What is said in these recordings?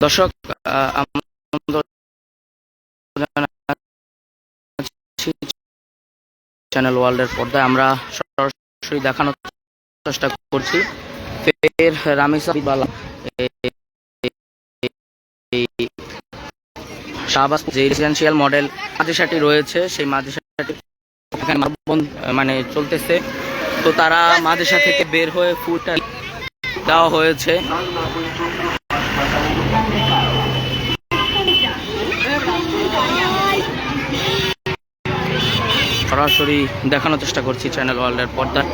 দর্শক, আমন্ত্রণ জানাচ্ছি চ্যানেল ওয়ার্ল্ডের পর্দায়। আমরা সরাসরি দেখানোর চেষ্টা করছি ফের রামিসা শাহবাজ যে রেসিডেন্সিয়াল মডেল মাদ্রাসাটি রয়েছে, সেই মাদ্রাসাটি এখানে মানে চলতেছে। তো তারা মাদ্রাসা থেকে বের হয়ে ফুলটা দেওয়া হয়েছে। সরাসরি দেখানোর চেষ্টা করছি চ্যানেল ওয়ার্ল্ডের পর্দায়।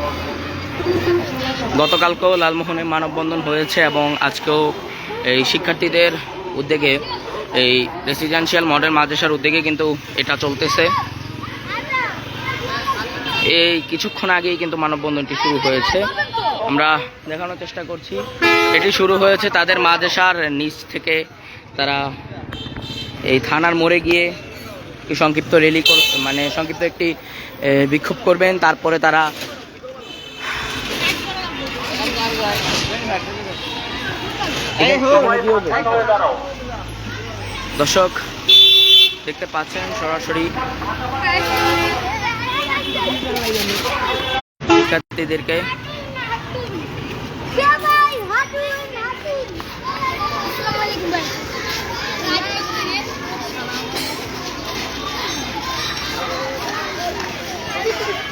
গতকালকেও লালমোহনে মানববন্ধন হয়েছে এবং আজকেও এই শিক্ষার্থীদের উদ্যোগে এই রেসিডেন্সিয়াল মডেল মাদ্রাসার উদ্যোগে কিন্তু এটা চলতেছে। এই কিছুক্ষণ আগেই কিন্তু মানববন্ধনটি শুরু হয়েছে। আমরা দেখানোর চেষ্টা করছি এটি শুরু হয়েছে তাদের মাদ্রাসার নিচ থেকে। তারা এই থানার মোড়ে গিয়ে সংক্ষিপ্ত র্যালি মানে সংক্ষিপ্ত একটি বিক্ষোভ করবেন। তারপরে তারা দর্শক দেখতে পাচ্ছেন সরাসরি শিক্ষার্থীদেরকে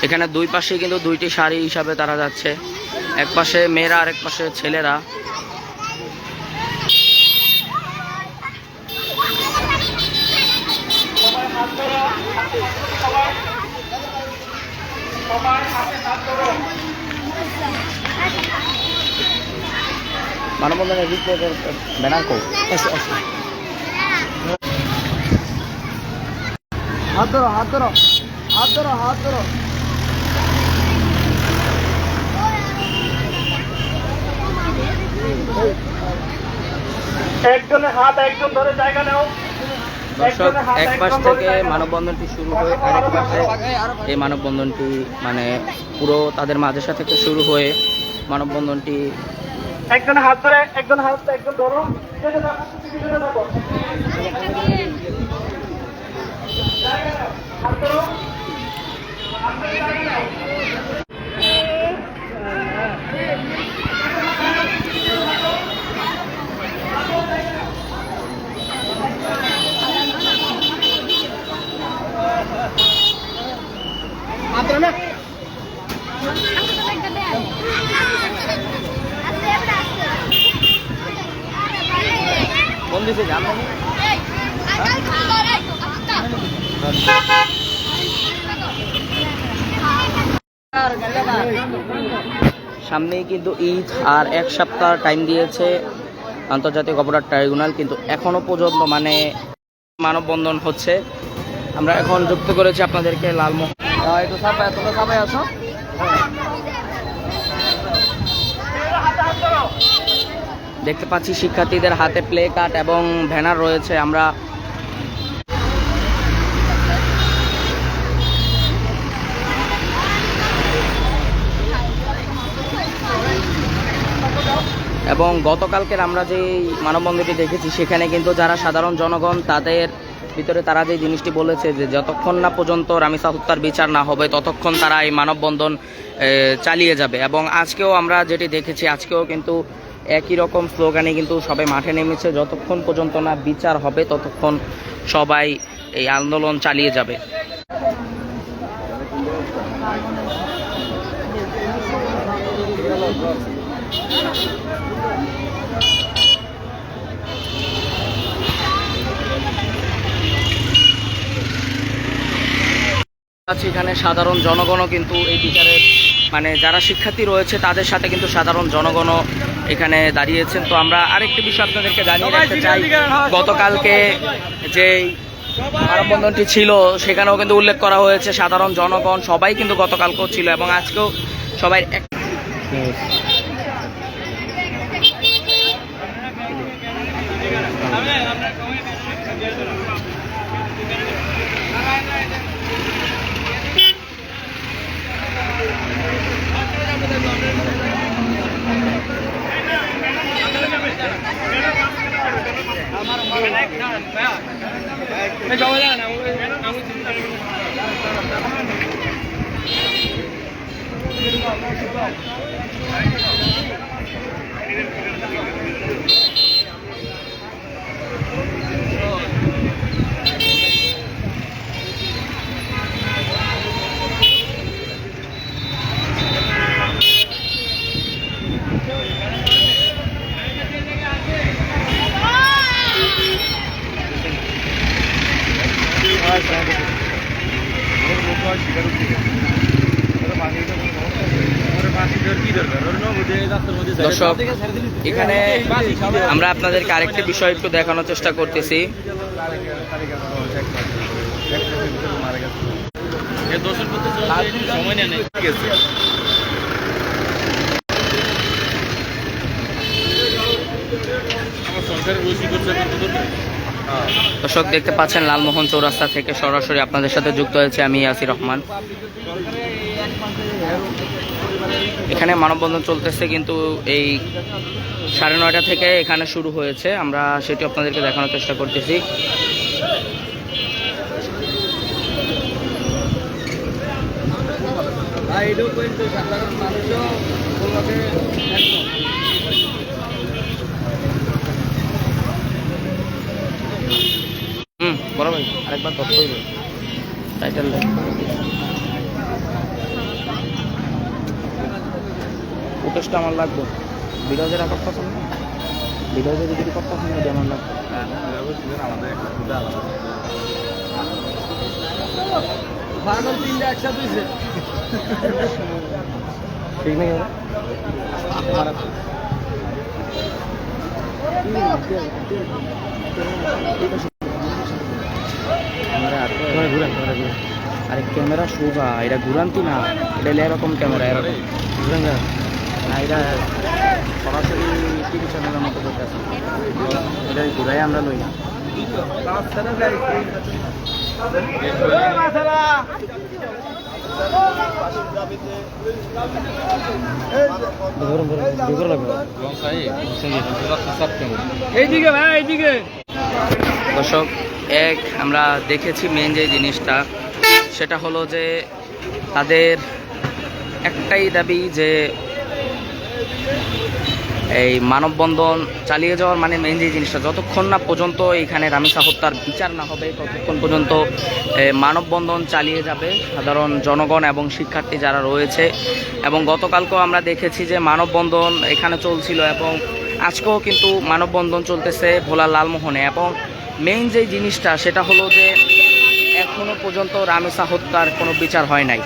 এখানে দুই পাশে কিন্তু দুইটি সারি হিসাবে তারা যাচ্ছে, এক পাশে মেয়েরা আর এক পাশে ছেলেরা। মানববন্ধনের ব্যানার কো হাত ধরো হাত ধরো হাত ধরো হাত ধরো। একজনের হাত একজন ধরে জায়গা নাও। দর্শক, এক পাশ থেকে মানববন্ধনটি শুরু হয়ে আরেক পাশে এই মানববন্ধনটি মানে পুরো তাদের মাদ্রাসা থেকে শুরু হয়ে মানববন্ধনটি একজন হাত ধরে একজন হাত একজন ধরো। সামনেই কিন্তু ঈদ আর এক সপ্তাহ টাইম দিয়েছে আন্তর্জাতিক অপরাধ ট্রাইব্যুনাল, কিন্তু এখনো পর্যন্ত মানে মানববন্ধন হচ্ছে। আমরা এখন যুক্ত করেছি আপনাদেরকে লালমোহন। দেখতে পাচ্ছি শিক্ষার্থীদের হাতে প্লে কার্ড এবং ব্যানার রয়েছে। আমরা এবং গতকালকের আমরা যে মানববন্ধনটি দেখেছি সেখানে কিন্তু যারা সাধারণ জনগণ তাদের ভিতরে তারা যে জিনিসটি বলেছে যে যতক্ষণ না পর্যন্ত রামিসা হত্যার বিচার না হবে ততক্ষণ তারা এই মানববন্ধন চালিয়ে যাবে। এবং আজকেও আমরা যেটি দেখেছি আজকেও কিন্তু একই রকম স্লোগানে কিন্তু সবাই মাঠে নেমেছে, যতক্ষণ পর্যন্ত না বিচার হবে ততক্ষণ সবাই এই আন্দোলন চালিয়ে যাবে। এখানে সাধারণ জনগণও কিন্তু এই বিচারের মানে যারা শিক্ষার্থী রয়েছে তাদের সাথে কিন্তু সাধারণ জনগণও এখানে দাঁড়িয়েছেন। তো আমরা আরেকটি বিষয় আপনাদেরকে জানিয়ে রাখতে চাই, গতকালকে যে মানববন্ধনটি ছিল সেখানেও কিন্তু উল্লেখ করা হয়েছে সাধারণ জনগণ সবাই কিন্তু গতকালকেও ছিল এবং আজকেও সবাই দর্শক, এখানে আমরা আপনাদেরকে আরেকটি বিষয় একটু দেখানোর চেষ্টা করতেছি। দর্শক, দেখতে পাচ্ছেন লালমোহন চৌরাস্তা থেকে সরাসরি আপনাদের সাথে যুক্ত হয়েছে আমি ইয়াসির রহমান। এখানে মানববন্ধন চলতেছে, কিন্তু এই 9:30 থেকে এখানে শুরু হয়েছে। আমরা সেটি আপনাদেরকে দেখানোর চেষ্টা করতেছি। বড় ভাই আরেকবার তথ্য টাইটেল ফুটেজটা আমার লাগবে। বিরাজের রেকর্ড পছন্দ না, বিরাজের যদি রেকর্ড পছন্দ না আমার লাগবে। ঠিক নেই আরে ক্যামেরা সোজা, এটা ঘুরান্তি না, এটা এরকম ক্যামেরা এরকম না, এটা সরাসরি টিভি চ্যানেলের মতো করতেছে। এটা ঘুরাই আমরা লই না। দর্শক, আমরা দেখেছি মেন যে জিনিসটা, সেটা হলো যে তাদের একটাই দাবি যে এই মানববন্ধন চালিয়ে যাওয়ার মানে মেন যে জিনিসটা, যতক্ষণ না পর্যন্ত এখানে রামিসা হত্যার বিচার না হবে ততক্ষণ পর্যন্ত মানববন্ধন চালিয়ে যাবে সাধারণ জনগণ এবং শিক্ষার্থী যারা রয়েছে। এবং গতকালকেও আমরা দেখেছি যে মানববন্ধন এখানে চলছিল এবং আজকেও কিন্তু মানববন্ধন চলতেছে ভোলা লালমোহনে। এবং মেইন যে জিনিসটা সেটা হলো যে এখনো পর্যন্ত রামিসা হত্যার কোনো বিচার হয় নাই।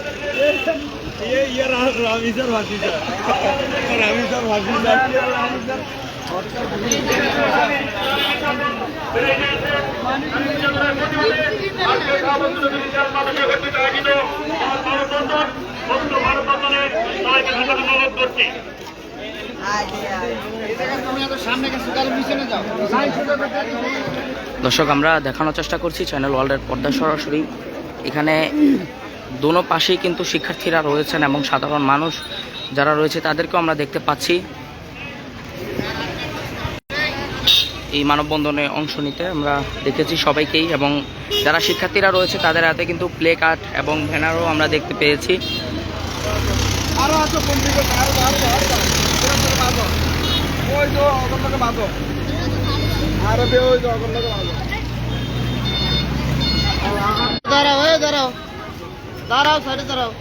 দর্শক, আমরা দেখানোর চেষ্টা করছি চ্যানেল ওয়ার্ল্ডের পর্দা সরাসরি। এখানে দোনো পাশেই কিন্তু শিক্ষার্থীরা রয়েছেন এবং সাধারণ মানুষ যারা রয়েছে তাদেরকেও আমরা দেখতে পাচ্ছি এই মানববন্ধনে অংশ নিতে। আমরা দেখেছি সবাইকেই, এবং যারা শিক্ষার্থীরা রয়েছে তাদের হাতে কিন্তু প্লে কার্ড এবং ব্যানারও আমরা দেখতে পেয়েছি। দাঁড়াও সাইডে দাঁড়াও।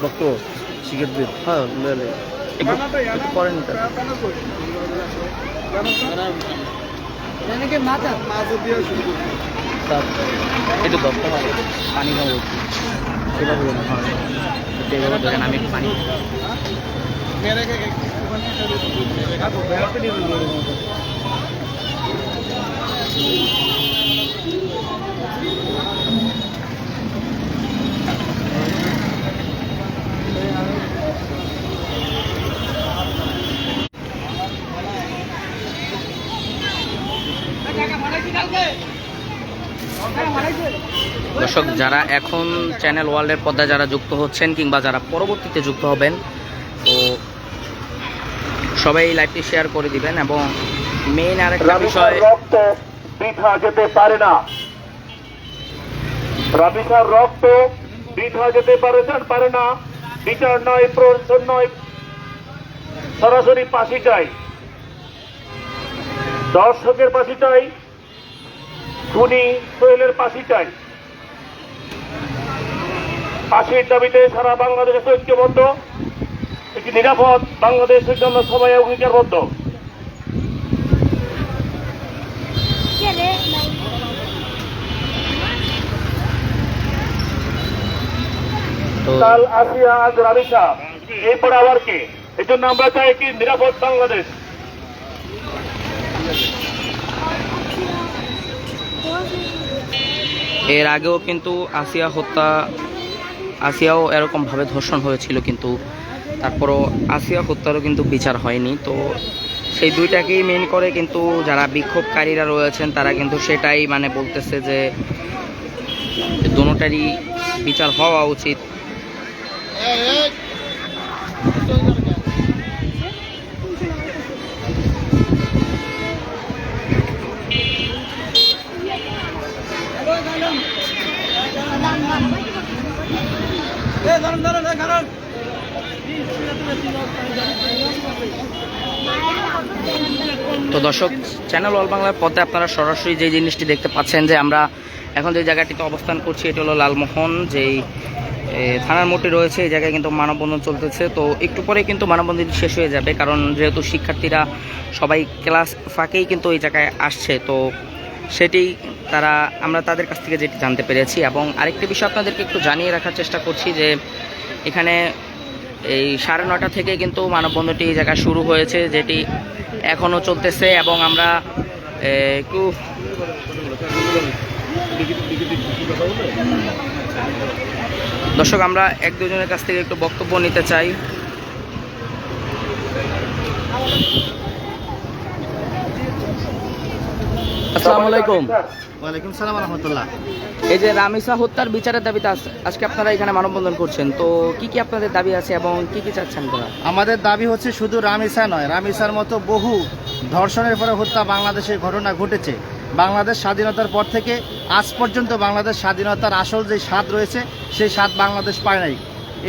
বক্তব্য শিক্ষার্থীদের একটু পরে নিতে একটু দরকার হবে, পানি খাবো সেভাবে ধরেন আমি একটু পানি দর্শক, যারা এখন চ্যানেল ওয়ার্ল্ডের পর্দায় যারা যুক্ত হচ্ছেন কিংবা যারা পরবর্তীতে যুক্ত হবেন, তো সবাই লাইভটি শেয়ার করে দিবেন। এবং মেইন আরেকটা বিষয়, রক্ত বৃথা যেতে পারে না। রাবিসার রক্ত বৃথা যেতে পারে না। বিচার নয়, প্রহসন নয়, সরাসরি ফাঁসি চাই। দর্শকের ফাঁসি চাই, খুনি সোহেলের ফাঁসি চাই। ফাঁসির দাবিতে সারা বাংলাদেশ ঐক্যবদ্ধ। একটি নিরাপদ বাংলাদেশের জন্য সবাই অঙ্গীকারবদ্ধ। তো কাল আসিয়া, আজ রাবিসা, এরপরে আবার কে? এই জন্য আমরা চাই একটি নিরাপদ বাংলাদেশ। এর আগেও কিন্তু আসিয়াও এরকমভাবে ধর্ষণ হয়েছিল, কিন্তু তারপরও আসিয়া হত্যারও কিন্তু বিচার হয়নি। তো সেই দুইটাকেই মেন করে কিন্তু যারা বিক্ষোভকারীরা রয়েছেন তারা কিন্তু সেটাই মানে বলতেছে যে দুটোটারই বিচার হওয়া উচিত। তো দর্শক, চ্যানেল অল বাংলার পথে আপনারা সরাসরি যে জিনিসটি দেখতে পাচ্ছেন যে আমরা এখন যে জায়গাটিতে অবস্থান করছি এটি হলো লালমোহন, যেই থানার মোড়টি রয়েছে। এই জায়গায় কিন্তু মানববন্ধন চলতেছে। তো একটু পরে কিন্তু মানববন্ধন শেষ হয়ে যাবে, কারণ যেহেতু শিক্ষার্থীরা সবাই ক্লাস ফাঁকেই কিন্তু এই জায়গায় আসছে। তো সেটি আমরা তাদের কাছ থেকে যেটি জানতে পেরেছি। এবং আরেকটি বিষয় আপনাদেরকে একটু জানিয়ে রাখার চেষ্টা করছি যে এখানে এই 9:30 থেকে কিন্তু মানববন্ধনটি এই জায়গায় শুরু হয়েছে, যেটি এখনও চলতেছে। এবং আমরা একটু দর্শক, আমরা এক দুজনের কাছ থেকে একটু বক্তব্য নিতে চাই। আসসালামু আলাইকুম। ওয়ালাইকুম সালাম রহমতুল্লাহ। এই যে রামিসা হত্যার বিচারের দাবিতে আজকে আপনারা এখানে মানববন্ধন করছেন, তো কি কি আপনাদের দাবি আছে এবং কি কি চাচ্ছেন আপনারা? আমাদের দাবি হচ্ছে শুধু রামিসা নয়, রামিসার মতো বহু ধর্ষণের পরে হত্যা বাংলাদেশে ঘটনা ঘটেছে। বাংলাদেশ স্বাধীনতার পর থেকে আজ পর্যন্ত বাংলাদেশ স্বাধীনতার আসল যে স্বাদ রয়েছে সেই স্বাদ বাংলাদেশ পায় নাই।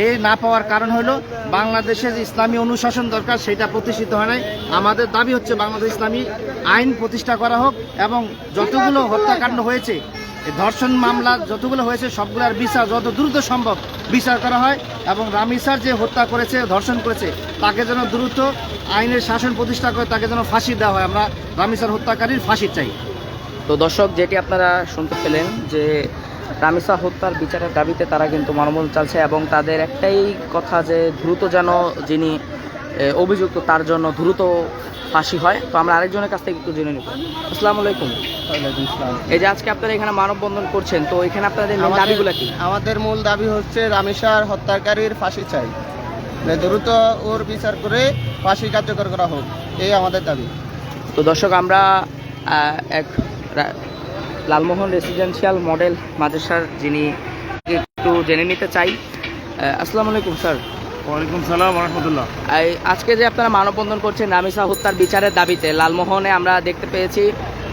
এই না পাওয়ার কারণ হলো বাংলাদেশে যে ইসলামী অনুশাসন দরকার সেটা প্রতিষ্ঠিত হয় নাই। আমাদের দাবি হচ্ছে বাংলাদেশ ইসলামী আইন প্রতিষ্ঠা করা হোক এবং যতগুলো হত্যাকাণ্ড হয়েছে, ধর্ষণ মামলা যতগুলো হয়েছে সবগুলোর বিচার যত দ্রুত সম্ভব বিচার করা হয়। এবং রামিসার যে হত্যা করেছে, ধর্ষণ করেছে, তাকে যেন দ্রুত আইনের শাসন প্রতিষ্ঠা করে তাকে যেন ফাঁসি দেওয়া হয়। আমরা রামিসার হত্যাকারীর ফাঁসি চাই। তো দর্শক, যেটি আপনারা শুনতে পেলেন যে রামিসা হত্যার বিচারের দাবিতে তারা কিন্তু মানববন্ধন চালছে এবং তাদের একটাই কথা যে দ্রুত যেন যিনি অভিযুক্ত তার জন্য দ্রুত ফাঁসি হয়। তো আমরা আরেকজনের কাছ থেকে একটু জেনে নেব। আসসালামু আলাইকুম। এই যে আজকে আপনারা এখানে মানববন্ধন করছেন, তো এখানে আপনাদের মেইন দাবিগুলো কি? আমাদের মূল দাবি হচ্ছে রামিসার হত্যাকারীর ফাঁসি চাই, দ্রুত ওর বিচার করে ফাঁসি কার্যকর করা হোক, এই আমাদের দাবি। তো দর্শক, আমরা লালমোহন রেসিডেন্সিয়াল মডেল মাদ্রাসার যিনি একটু জেনে নিতে চাই। আসসালামু আলাইকুম স্যার। ওয়ালাইকুম সালাম রহমতুল্লাহ। আজকে যে আপনারা মানববন্ধন করছেন রামিসা হত্যার বিচারের দাবিতে, লালমোহনে আমরা দেখতে পেয়েছি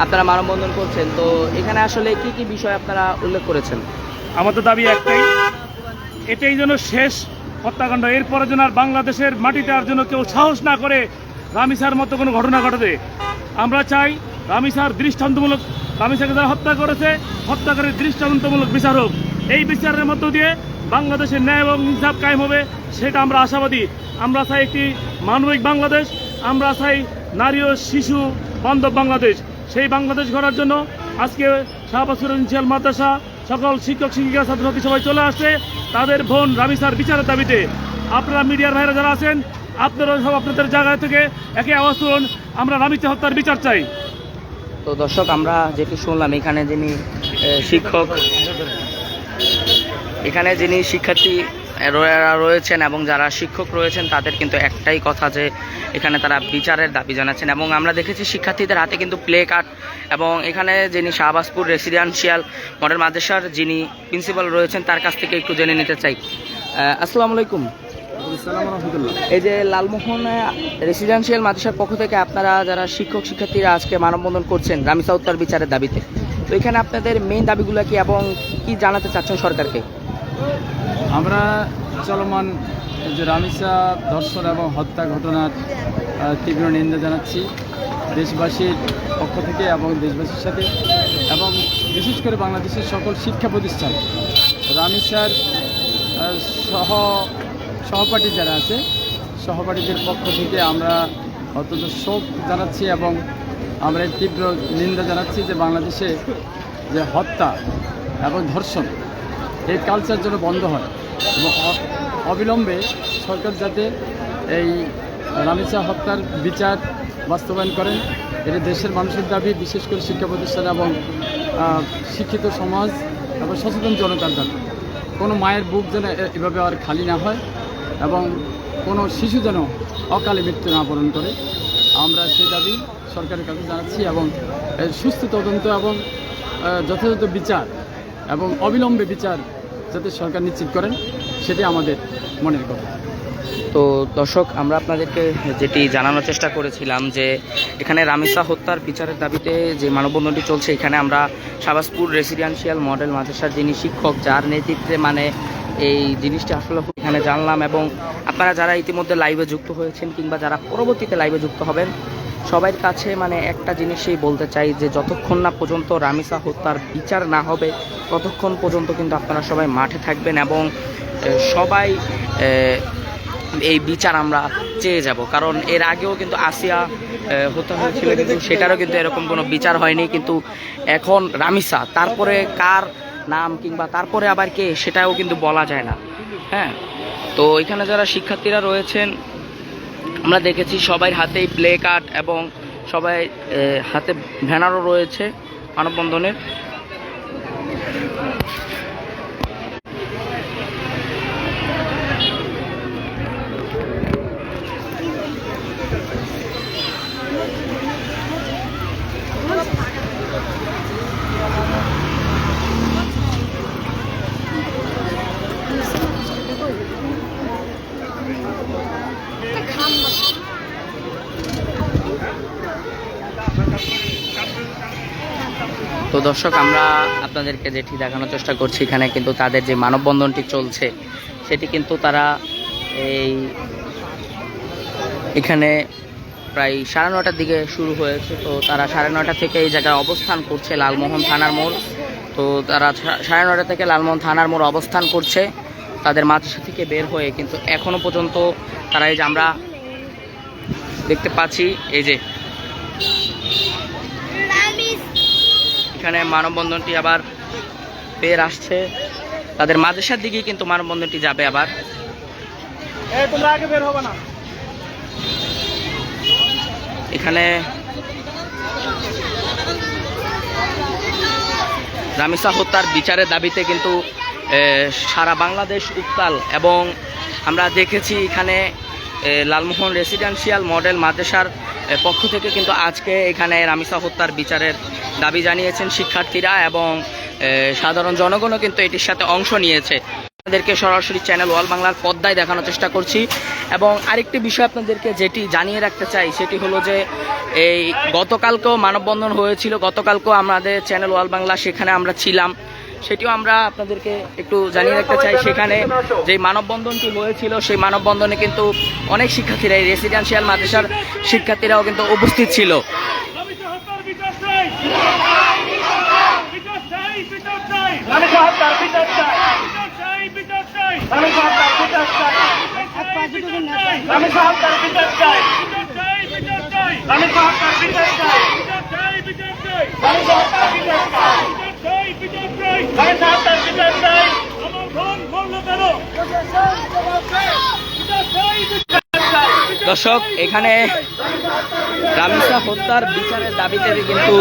আপনারা মানববন্ধন করছেন, তো এখানে আসলে কি কি বিষয় আপনারা উল্লেখ করেছেন? আমাদের দাবি একটাই, এটাই যেন শেষ হত্যাকাণ্ড। এরপরে যেন আর বাংলাদেশের মাটিতে আর যেন কেউ সাহস না করে রামিসার মতো কোনো ঘটনা ঘটাতে। আমরা চাই রামিসার দৃষ্টান্তমূলক, রামিসাকে যারা হত্যা করেছে হত্যাকারীর দৃষ্টান্তমূলক বিচার হোক। এই বিচারের মধ্য দিয়ে বাংলাদেশের ন্যায় এবং ইনসাফ কায়েম হবে, সেটা আমরা আশাবাদী। আমরা চাই একটি মানবিক বাংলাদেশ, আমরা চাই নারী ও শিশু বান্ধব বাংলাদেশ। সেই বাংলাদেশ গড়ার জন্য আজকে শাহবাজ রেসিডেন্সিয়াল মাদ্রাসা সকল শিক্ষক শিক্ষিকা ছাত্রছাত্রী সবাই চলে আসছে তাদের বোন রামিসার বিচারের দাবিতে। আপনারা মিডিয়ার ভাইরা যারা আছেন, আপনারা সব আপনাদের জায়গা থেকে একে আওয়াজ তুলুন, আমরা রামিসা হত্যার বিচার চাই। তো দর্শক, আমরা যেটি শুনলাম এখানে যিনি শিক্ষার্থী রয়েছেন এবং যারা শিক্ষক রয়েছেন তাদের কিন্তু একটাই কথা যে এখানে তারা বিচারের দাবি জানাচ্ছেন। এবং আমরা দেখেছি শিক্ষার্থীদের হাতে কিন্তু প্লে কার্ড, এবং এখানে যিনি শাহবাজপুর রেসিডেন্সিয়াল মডেল মাদ্রাসার যিনি প্রিন্সিপাল রয়েছেন তার কাছ থেকে একটু জেনে নিতে চাই। আসসালামু আলাইকুম। এই যে লালমোহন রেসিডেন্সিয়াল মাদ্রাসার পক্ষ থেকে আপনারা যারা শিক্ষক শিক্ষার্থীরা আজকে মানববন্ধন করছেন রামিসা হত্যার বিচারের দাবিতে, তো এখানে আপনাদের মেইন দাবিগুলো কি এবং কি জানাতে চাচ্ছেন সরকারকে? আমরা চলমান যে রামিসা ধর্ষণ এবং হত্যা ঘটনার তীব্র নিন্দা জানাচ্ছি দেশবাসীর পক্ষ থেকে এবং দেশবাসীর সাথে, এবং বিশেষ করে বাংলাদেশের সকল শিক্ষা প্রতিষ্ঠান রামিসার সহপাঠী যারা আছে সহপাঠীদের পক্ষ থেকে আমরা অত্যন্ত শোক জানাচ্ছি এবং আমরা এর তীব্র নিন্দা জানাচ্ছি যে বাংলাদেশে যে হত্যা এবং ধর্ষণ এই কালচার যেন বন্ধ হয় এবং অবিলম্বে সরকার যাতে এই রামিসা হত্যার বিচার বাস্তবায়ন করেন। এটা দেশের মানুষের দাবি, বিশেষ করে শিক্ষা প্রতিষ্ঠান এবং শিক্ষিত সমাজ এবং সচেতন জনতার দাবি। কোনো মায়ের বুক যেন এভাবে আর খালি না হয় এবং কোনো শিশু যেন অকালে মৃত্যু না বরণ করে, আমরা সেই দাবি সরকারের কাছে জানাচ্ছি। এবং সুস্থ তদন্ত এবং যথাযথ বিচার এবং অবিলম্বে বিচার যাতে সরকার নিশ্চিত করেন, সেটি আমাদের মনের কথা। তো দর্শক, আমরা আপনাদেরকে যেটি জানানোর চেষ্টা করেছিলাম যে এখানে রামিসা হত্যার বিচারের দাবিতে যে মানববন্ধনটি চলছে, এখানে আমরা শাহবাজপুর রেসিডেন্সিয়াল মডেল মাদ্রাসার যিনি শিক্ষক, যার নেতৃত্বে মানে এই জিনিসটি আসলে এখানে জানলাম। এবং আপনারা যারা ইতিমধ্যে লাইভে যুক্ত হয়েছেন কিংবা যারা পরবর্তীতে লাইভে যুক্ত হবেন, সবার কাছে মানে একটা জিনিসই বলতে চাই যে যতক্ষণ না পর্যন্ত রামিসা হত্যার বিচার না হবে ততক্ষণ পর্যন্ত কিন্তু আপনারা সবাই মাঠে থাকবেন এবং সবাই এই বিচার আমরা চেয়ে যাব। কারণ এর আগেও কিন্তু আসিয়া হত্যা হয়েছিল, কিন্তু সেটারও কিন্তু এরকম কোনো বিচার হয়নি। কিন্তু এখন রামিসা, তারপরে কার নাম কিংবা তারপরে আবার কে, সেটাও কিন্তু বলা যায় না। হ্যাঁ, তো এখানে যারা শিক্ষার্থীরা রয়েছেন আমরা দেখেছি সবাই হাতেই প্লে কার্ড এবং সবাই হাতে ব্যানারও রয়েছে মানববন্ধনের। তো দর্শক, আমরা আপনাদেরকে যেটি দেখানোর চেষ্টা করছি, এখানে কিন্তু তাদের যে মানববন্ধনটি চলছে সেটি কিন্তু তারা এখানে প্রায় 9:30টার দিকে শুরু হয়েছে। তো তারা 9:30 থেকে এই জায়গায় অবস্থান করছে, লালমোহন থানার মোড়। তো তারা 9:30 থেকে লালমোহন থানার মোড় অবস্থান করছে তাদের মাদ্রাসা থেকে বের হয়ে, কিন্তু এখনো পর্যন্ত তারা এই যে আমরা দেখতে পাচ্ছি এই যে এখানে মানববন্ধনটি আবার বের আসছে তাদের মাদ্রাসার দিকে, কিন্তু মানববন্ধনটি যাবে আবার। এখানে রামিসা হত্যার বিচারের দাবিতে কিন্তু সারা বাংলাদেশ উত্তাল। এবং আমরা দেখেছি এখানে লালমোহন রেসিডেন্সিয়াল মডেল মাদ্রাসার পক্ষ থেকে কিন্তু আজকে এখানে রামিসা হত্যার বিচারের দাবি জানিয়েছেন শিক্ষার্থীরা, এবং সাধারণ জনগণও কিন্তু এটির সাথে অংশ নিয়েছে। আপনাদেরকে সরাসরি চ্যানেল ওয়াল বাংলার পর্দায় দেখানোর চেষ্টা করছি। এবং আরেকটি বিষয় আপনাদেরকে যেটি জানিয়ে রাখতে চাই সেটি হলো যে এই গতকালকেও মানববন্ধন হয়েছিল, গতকালকেও আমাদের চ্যানেল ওয়াল বাংলা সেখানে আমরা ছিলাম, সেটিও আমরা আপনাদেরকে একটু জানিয়ে রাখতে চাই। সেখানে যে মানববন্ধনটি হয়েছিল সেই মানববন্ধনে কিন্তু অনেক শিক্ষার্থীরা, এই রেসিডেন্সিয়াল মাদ্রাসার শিক্ষার্থীরাও কিন্তু উপস্থিত ছিল। দর্শক, এখানে রামিসা হত্যার বিচারের দাবিতে কিন্তু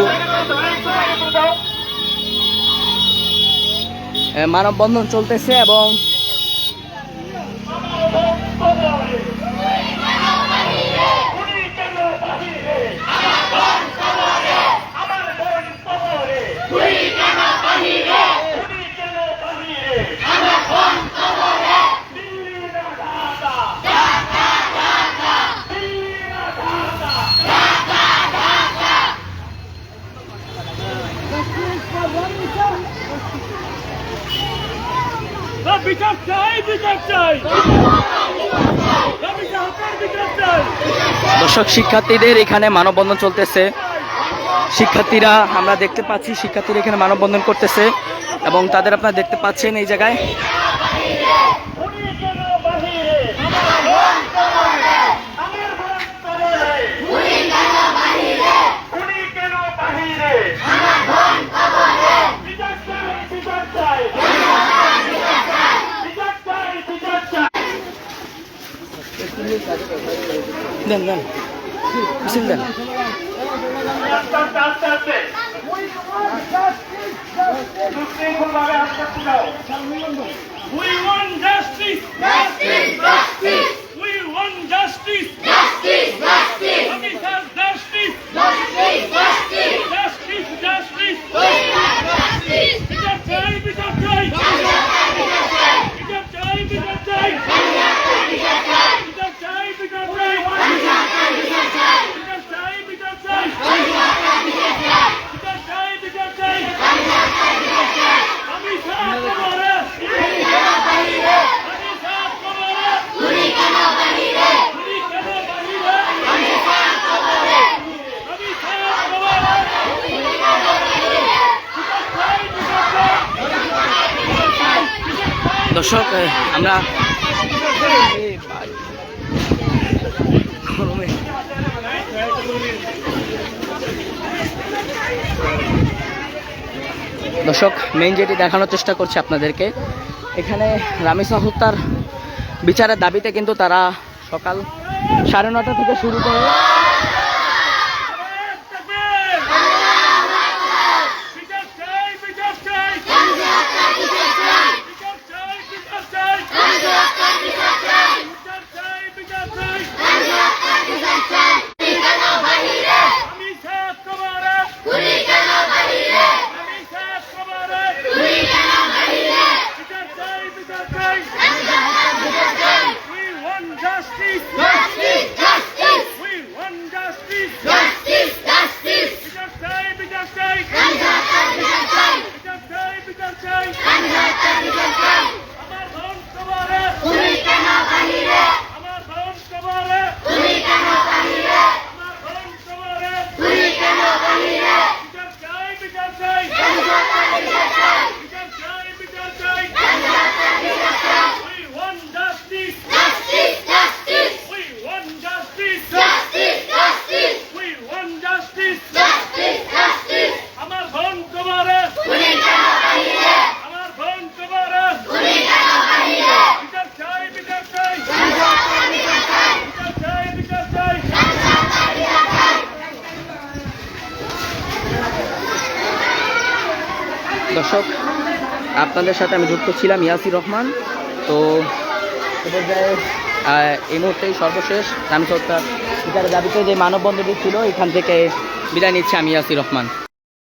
মানববন্ধন চলতেছে এবং বিচার চাই, বিচার চাই, রামিসা হত্যার বিচার চাই। দর্শক, শিক্ষার্থীদের এখানে মানববন্ধন চলতেছে। শিক্ষার্থীরা আমরা দেখতে পাচ্ছি শিক্ষার্থীরা এখানে মানববন্ধন করতেছে এবং তাদের আপনারা দেখতে পাচ্ছেন এই জায়গায়। দেন দেন মিছিল দেন। We want justice. Justice. Justice. We want justice. Justice. Justice. Ramisa's justice. Justice. Justice. Justice. Justice. We want justice. বিচার চাই, বিচার চাই, বিচার চাই, বিচার চাই, বিচার চাই, বিচার চাই, বিচার চাই, বিচার চাই, বিচার চাই, বিচার চাই, বিচার চাই। রামিসা কবরে, রামিসা কবরে, রামিসা কবরে, রামিসা কবরে, রামিসা কবরে, দর্শক, আমরা দর্শক মেইন যেটি দেখানোর চেষ্টা করছি আপনাদেরকে, এখানে রামিসা হত্যার বিচারের দাবিতে কিন্তু তারা সকাল 9:30 থেকে শুরু করে দর্শক, আপনাদের সাথে আমি যুক্ত ছিলাম ইয়াসির রহমান। তো এ পর্যায়ে এই মুহূর্তেই সর্বশেষ রামিসা হত্যার বিচারের দাবিতে যে মানববন্ধনটি ছিল এখান থেকে বিদায় নিচ্ছি আমি ইয়াসির রহমান।